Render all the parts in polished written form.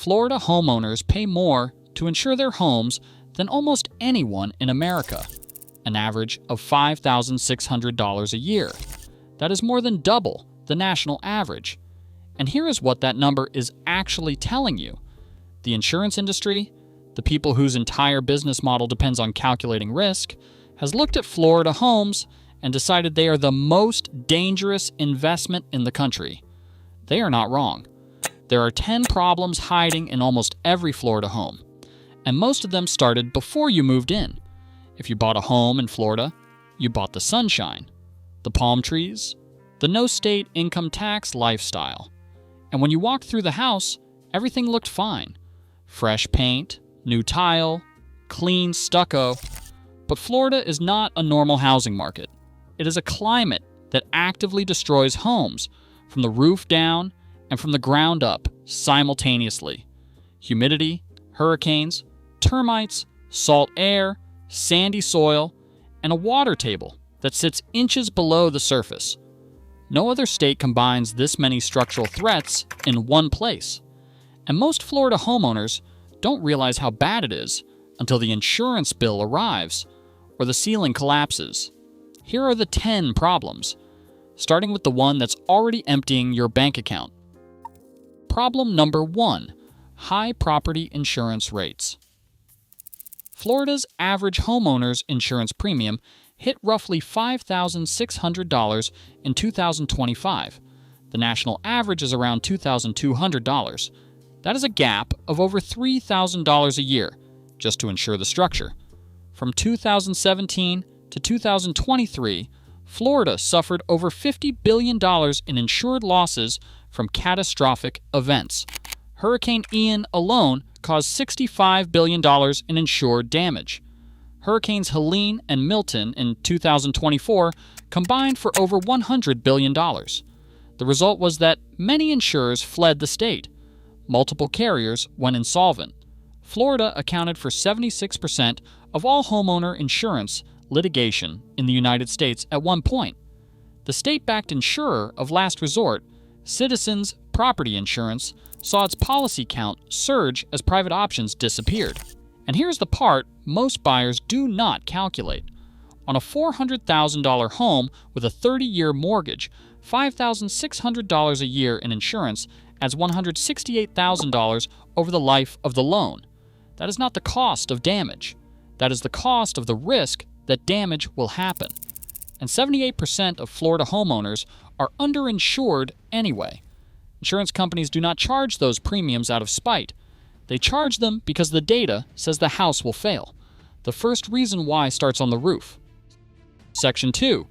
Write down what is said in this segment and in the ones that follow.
Florida homeowners pay more to insure their homes than almost anyone in America, an average of $5,600 a year. That is more than double the national average. And here is what that number is actually telling you. The insurance industry, the people whose entire business model depends on calculating risk, has looked at Florida homes and decided they are the most dangerous investment in the country. They are not wrong. There are 10 problems hiding in almost every Florida home, and most of them started before you moved in. If you bought a home in Florida, you bought the sunshine, the palm trees, the no state income tax lifestyle. And when you walked through the house, everything looked fine. Fresh paint, new tile, clean stucco. But Florida is not a normal housing market. It is a climate that actively destroys homes from the roof down and from the ground up simultaneously. Humidity, hurricanes, termites, salt air, sandy soil, and a water table that sits inches below the surface. No other state combines this many structural threats in one place. And most Florida homeowners don't realize how bad it is until the insurance bill arrives or the ceiling collapses. Here are the 10 problems, starting with the one that's already emptying your bank account. Problem number 1, high property insurance rates. Florida's average homeowner's insurance premium hit roughly $5,600 in 2025. The national average is around $2,200. That is a gap of over $3,000 a year just to insure the structure. From 2017 to 2023, Florida suffered over $50 billion in insured losses from catastrophic events. Hurricane Ian alone caused $65 billion in insured damage. Hurricanes Helene and Milton in 2024 combined for over $100 billion. The result was that many insurers fled the state. Multiple carriers went insolvent. Florida accounted for 76% of all homeowner insurance litigation in the United States at one point. The state-backed insurer of last resort, Citizens Property Insurance, saw its policy count surge as private options disappeared. And here's the part most buyers do not calculate. On a $400,000 home with a 30-year mortgage, $5,600 a year in insurance adds $168,000 over the life of the loan. That is not the cost of damage. That is the cost of the risk that damage will happen. And 78% of Florida homeowners are underinsured anyway. Insurance companies do not charge those premiums out of spite. They charge them because the data says the house will fail. The first reason why starts on the roof. Section 2.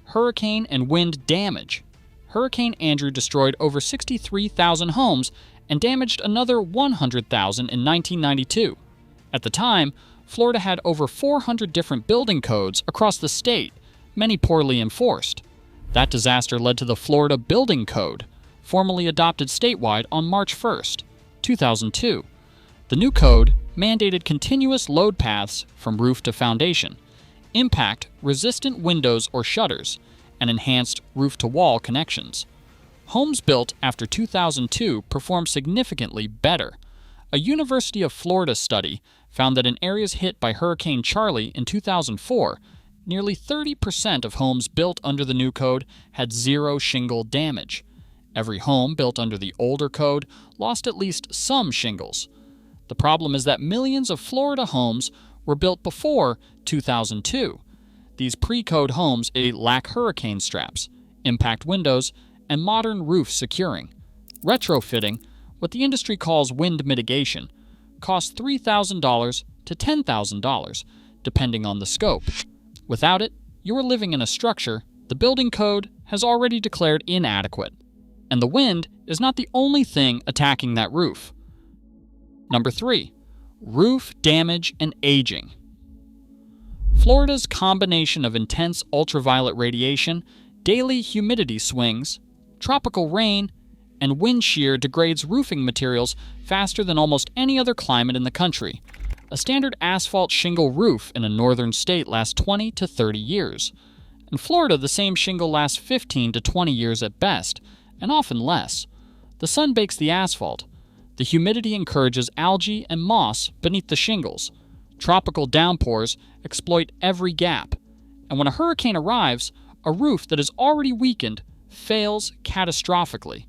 Hurricane and wind damage. Hurricane Andrew destroyed over 63,000 homes and damaged another 100,000 in 1992. At the time, Florida had over 400 different building codes across the state, many poorly enforced. That disaster led to the Florida Building Code, formally adopted statewide on March 1st, 2002. The new code mandated continuous load paths from roof to foundation, impact-resistant windows or shutters, and enhanced roof-to-wall connections. Homes built after 2002 performed significantly better. A University of Florida study found that in areas hit by Hurricane Charley in 2004, nearly 30% of homes built under the new code had zero shingle damage. Every home built under the older code lost at least some shingles. The problem is that millions of Florida homes were built before 2002. These pre-code homes lack hurricane straps, impact windows, and modern roof securing. Retrofitting, what the industry calls wind mitigation, costs $3,000 to $10,000, depending on the scope. Without it, you are living in a structure the building code has already declared inadequate. And the wind is not the only thing attacking that roof. Number 3. Roof damage and aging. Florida's combination of intense ultraviolet radiation, daily humidity swings, tropical rain, and wind shear degrades roofing materials faster than almost any other climate in the country. A standard asphalt shingle roof in a northern state lasts 20 to 30 years. In Florida, the same shingle lasts 15 to 20 years at best, and often less. The sun bakes the asphalt. The humidity encourages algae and moss beneath the shingles. Tropical downpours exploit every gap. And when a hurricane arrives, a roof that is already weakened fails catastrophically.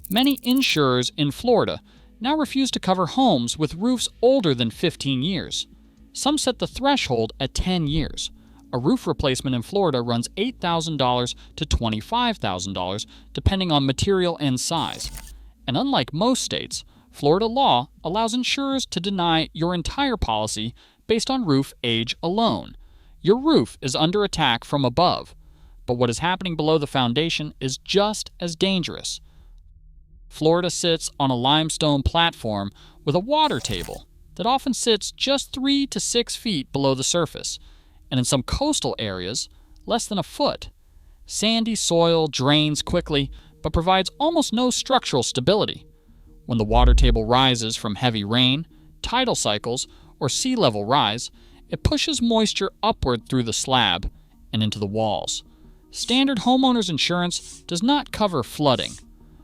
Many insurers in Florida now refuse to cover homes with roofs older than 15 years. Some set the threshold at 10 years. A roof replacement in Florida runs $8,000 to $25,000 depending on material and size. And unlike most states, Florida law allows insurers to deny your entire policy based on roof age alone. Your roof is under attack from above, but what is happening below the foundation is just as dangerous. Florida sits on a limestone platform with a water table that often sits just 3 to 6 feet below the surface, and in some coastal areas, less than a foot. Sandy soil drains quickly, but provides almost no structural stability. When the water table rises from heavy rain, tidal cycles, or sea level rise, it pushes moisture upward through the slab and into the walls. Standard homeowners insurance does not cover flooding.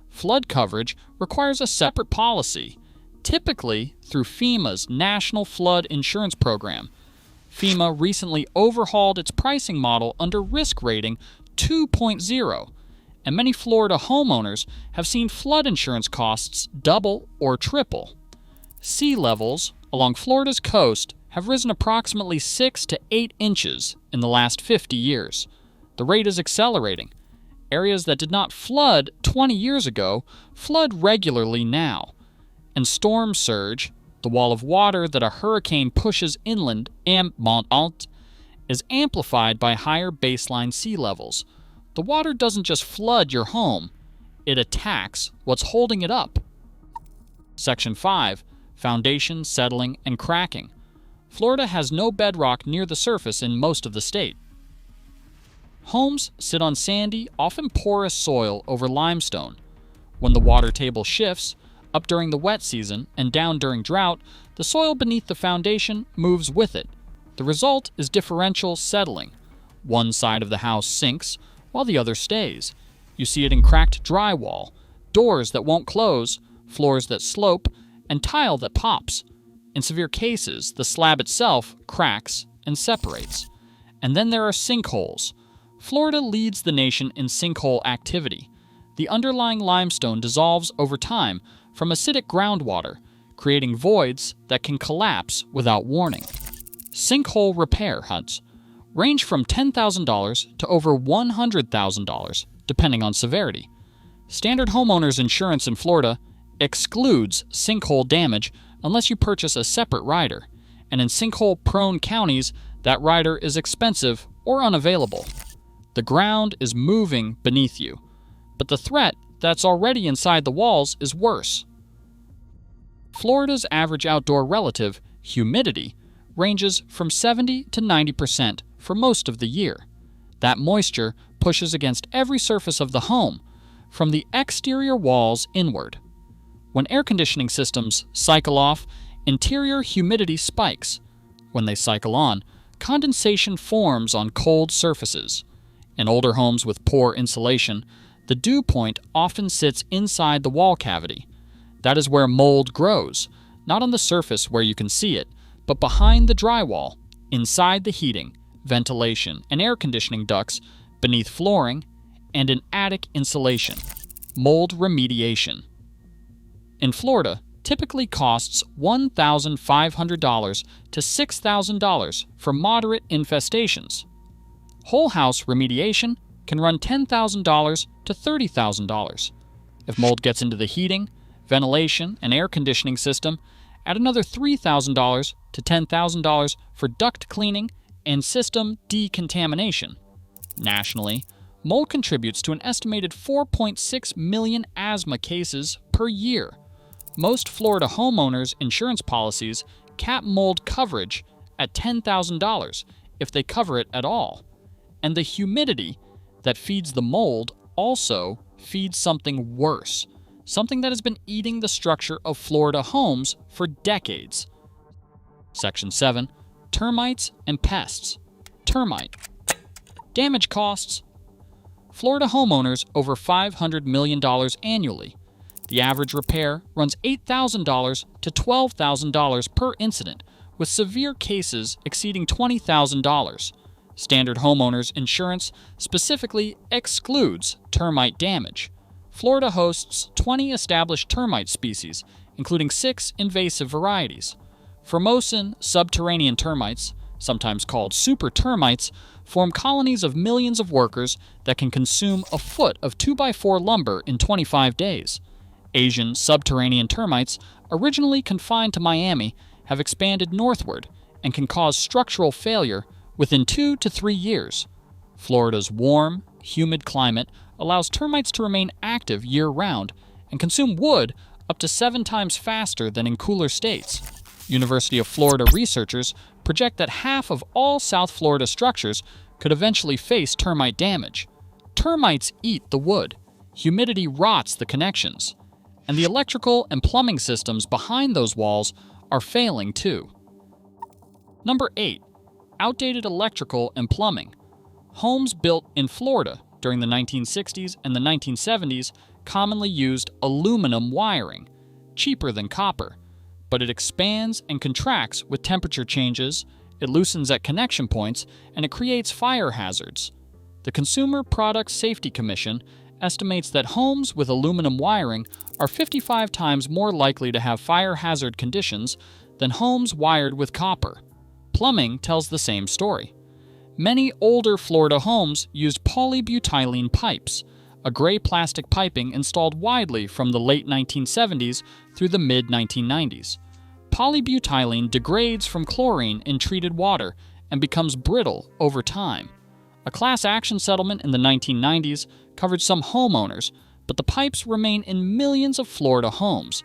Flood coverage requires a separate policy, typically through FEMA's National Flood Insurance Program. FEMA recently overhauled its pricing model under Risk Rating 2.0, and many Florida homeowners have seen flood insurance costs double or triple. Sea levels along Florida's coast have risen approximately 6 to 8 inches in the last 50 years. The rate is accelerating. Areas that did not flood 20 years ago flood regularly now. And storm surge, the wall of water that a hurricane pushes inland and is amplified by higher baseline sea levels. The water doesn't just flood your home, it attacks what's holding it up. Section 5. Foundation, settling, and cracking. Florida has no bedrock near the surface in most of the state. Homes sit on sandy, often porous soil over limestone. When the water table shifts, up during the wet season and down during drought, the soil beneath the foundation moves with it. The result is differential settling. One side of the house sinks, while the other stays. You see it in cracked drywall, doors that won't close, floors that slope, and tile that pops. In severe cases, the slab itself cracks and separates. And then there are sinkholes. Florida leads the nation in sinkhole activity. The underlying limestone dissolves over time from acidic groundwater, creating voids that can collapse without warning. Sinkhole repair hunts range from $10,000 to over $100,000, depending on severity. Standard homeowners insurance in Florida excludes sinkhole damage unless you purchase a separate rider, and in sinkhole-prone counties, that rider is expensive or unavailable. The ground is moving beneath you, but the threat that's already inside the walls is worse. Florida's average outdoor relative, humidity, ranges from 70 to 90% for most of the year. That moisture pushes against every surface of the home, from the exterior walls inward. When air conditioning systems cycle off, interior humidity spikes. When they cycle on, condensation forms on cold surfaces. In older homes with poor insulation, the dew point often sits inside the wall cavity. That is where mold grows, not on the surface where you can see it, but behind the drywall, inside the heating, ventilation, and air conditioning ducts, beneath flooring, and in attic insulation. Mold remediation. In Florida, typically costs $1,500 to $6,000 for moderate infestations. Whole house remediation can run $10,000 to $30,000. If mold gets into the heating, ventilation, and air conditioning system, add another $3,000 to $10,000 for duct cleaning and system decontamination. Nationally, mold contributes to an estimated 4.6 million asthma cases per year. Most Florida homeowners' insurance policies cap mold coverage at $10,000 if they cover it at all. And the humidity that feeds the mold also feeds something worse, something that has been eating the structure of Florida homes for decades. Section 7. Termites and pests. Termite. Damage costs. Florida homeowners over $500 million annually. The average repair runs $8,000 to $12,000 per incident, with severe cases exceeding $20,000. Standard homeowners insurance specifically excludes termite damage. Florida hosts 20 established termite species, including 6 invasive varieties. Formosan subterranean termites, sometimes called super termites, form colonies of millions of workers that can consume a foot of 2x4 lumber in 25 days. Asian subterranean termites, originally confined to Miami, have expanded northward and can cause structural failure within 2 to 3 years. Florida's warm, humid climate allows termites to remain active year-round and consume wood up to 7 times faster than in cooler states. University of Florida researchers project that half of all South Florida structures could eventually face termite damage. Termites eat the wood, humidity rots the connections, and the electrical and plumbing systems behind those walls are failing too. Number 8. Outdated electrical and plumbing. Homes built in Florida during the 1960s and the 1970s commonly used aluminum wiring, cheaper than copper, but it expands and contracts with temperature changes, it loosens at connection points, and it creates fire hazards. The Consumer Product Safety Commission estimates that homes with aluminum wiring are 55 times more likely to have fire hazard conditions than homes wired with copper. Plumbing tells the same story. Many older Florida homes used polybutylene pipes, a gray plastic piping installed widely from the late 1970s through the mid-1990s. Polybutylene degrades from chlorine in treated water and becomes brittle over time. A class action settlement in the 1990s covered some homeowners, but the pipes remain in millions of Florida homes.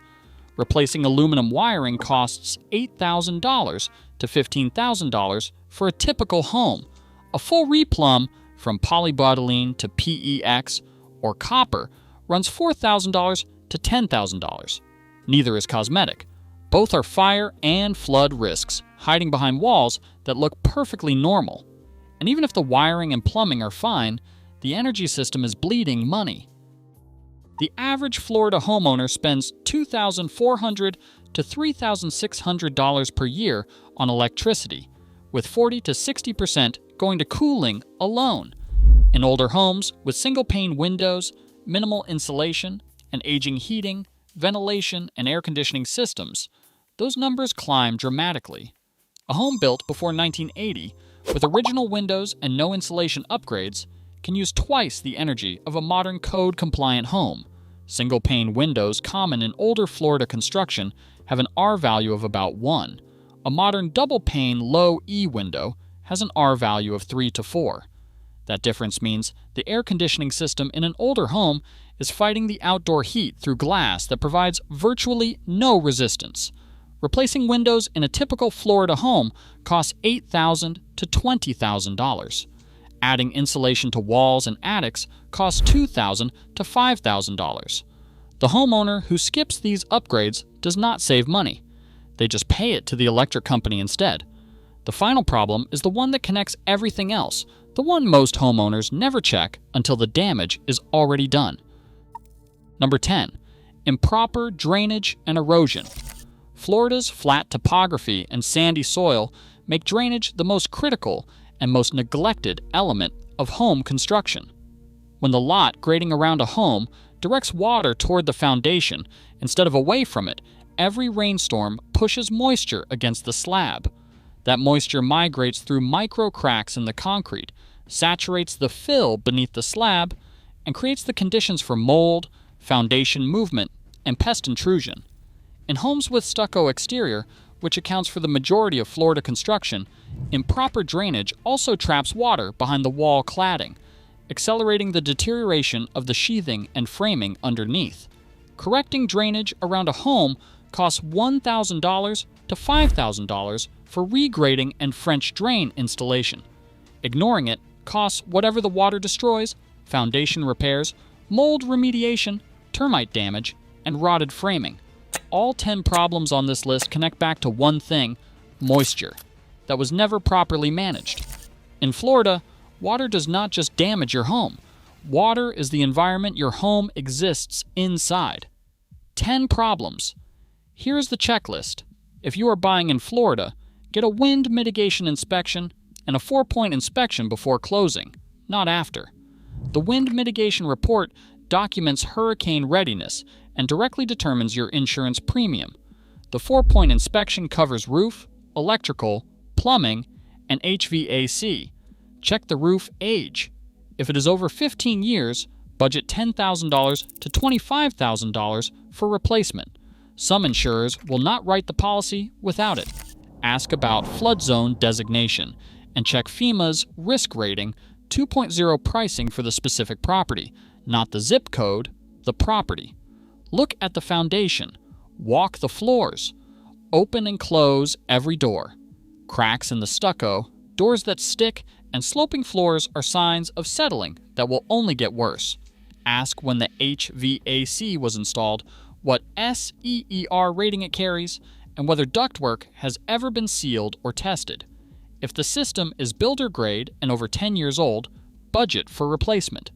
Replacing aluminum wiring costs $8,000 to $15,000 for a typical home. A full replumb from polybutylene to PEX or copper runs $4,000 to $10,000. Neither is cosmetic. Both are fire and flood risks, hiding behind walls that look perfectly normal. And even if the wiring and plumbing are fine, the energy system is bleeding money. The average Florida homeowner spends $2,400 to $3,600 per year on electricity, with 40 to 60% going to cooling alone. In older homes with single-pane windows, minimal insulation, and aging heating, ventilation, and air conditioning systems, those numbers climb dramatically. A home built before 1980, with original windows and no insulation upgrades, can use twice the energy of a modern code-compliant home. Single-pane windows common in older Florida construction have an R value of about 1. A modern double-pane low E window has an R value of 3 to 4. That difference means the air conditioning system in an older home is fighting the outdoor heat through glass that provides virtually no resistance. Replacing windows in a typical Florida home costs $8,000 to $20,000. Adding insulation to walls and attics costs $2,000 to $5,000. The homeowner who skips these upgrades does not save money. They just pay it to the electric company instead. The final problem is the one that connects everything else, the one most homeowners never check until the damage is already done. Number 10. Improper drainage and erosion. Florida's flat topography and sandy soil make drainage the most critical and most neglected element of home construction. When the lot grading around a home directs water toward the foundation instead of away from it, every rainstorm pushes moisture against the slab. That moisture migrates through micro cracks in the concrete, saturates the fill beneath the slab, and creates the conditions for mold, foundation movement, and pest intrusion. In homes with stucco exterior, which accounts for the majority of Florida construction, improper drainage also traps water behind the wall cladding, accelerating the deterioration of the sheathing and framing underneath. Correcting drainage around a home costs $1,000 to $5,000 for regrading and French drain installation. Ignoring it costs whatever the water destroys: foundation repairs, mold remediation, termite damage, and rotted framing. All 10 problems on this list connect back to one thing: moisture, that was never properly managed. In Florida, water does not just damage your home. Water is the environment your home exists inside. 10 problems. Here's the checklist. If you are buying in Florida, get a wind mitigation inspection and a 4-point inspection before closing, not after. The wind mitigation report documents hurricane readiness and directly determines your insurance premium. The 4-point inspection covers roof, electrical, plumbing, and HVAC. Check the roof age. If it is over 15 years, budget $10,000 to $25,000 for replacement. Some insurers will not write the policy without it. Ask about flood zone designation and check FEMA's risk rating 2.0 pricing for the specific property, not the zip code, the property. Look at the foundation. Walk the floors. Open and close every door. Cracks in the stucco, doors that stick, and sloping floors are signs of settling that will only get worse. Ask when the HVAC was installed, what SEER rating it carries, and whether ductwork has ever been sealed or tested. If the system is builder grade and over 10 years old, budget for replacement.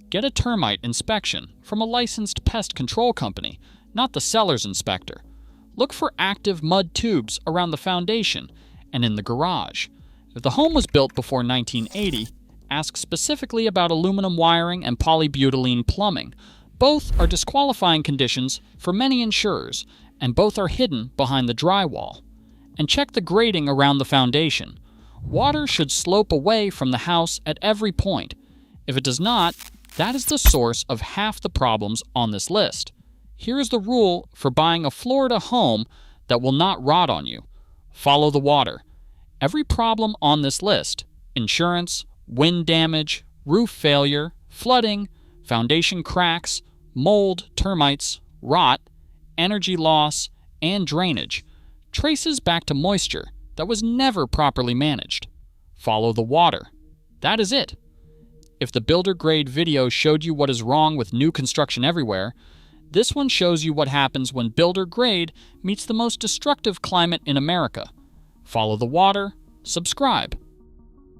Get a termite inspection from a licensed pest control company, not the seller's inspector. Look for active mud tubes around the foundation and in the garage. If the home was built before 1980, ask specifically about aluminum wiring and polybutylene plumbing. Both are disqualifying conditions for many insurers, and both are hidden behind the drywall. And check the grading around the foundation. Water should slope away from the house at every point. If it does not, that is the source of half the problems on this list. Here is the rule for buying a Florida home that will not rot on you. Follow the water. Every problem on this list, insurance, wind damage, roof failure, flooding, foundation cracks, mold, termites, rot, energy loss, and drainage, traces back to moisture that was never properly managed. Follow the water. That is it. If the builder grade video showed you what is wrong with new construction everywhere, this one shows you what happens when builder grade meets the most destructive climate in America. Follow the water, subscribe.